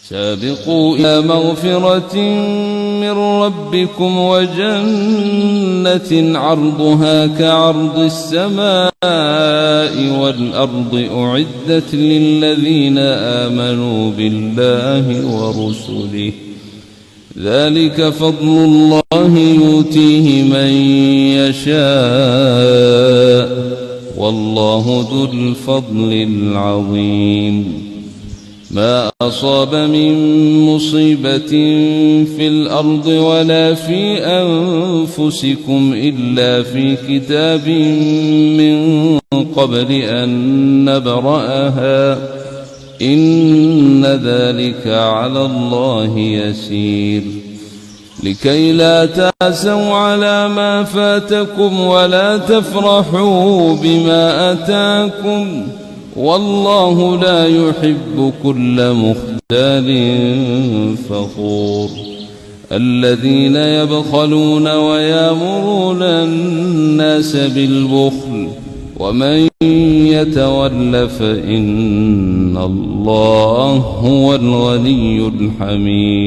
سابقوا إلى مغفرة من ربكم وجنة عرضها كعرض السماء والأرض أعدت للذين آمنوا بالله ورسله ذلك فضل الله يؤتيه من يشاء والله ذو الفضل العظيم. ما أصاب من مصيبة في الأرض ولا في أنفسكم إلا في كتاب من قبل أن نبرأها إن ذلك على الله يسير. لكي لا تأسوا على ما فاتكم ولا تفرحوا بما أتاكم والله لا يحب كل مختال فخور. الذين يبخلون ويأمرون الناس بالبخل ومن يتول فإن الله هو الغني الحميد.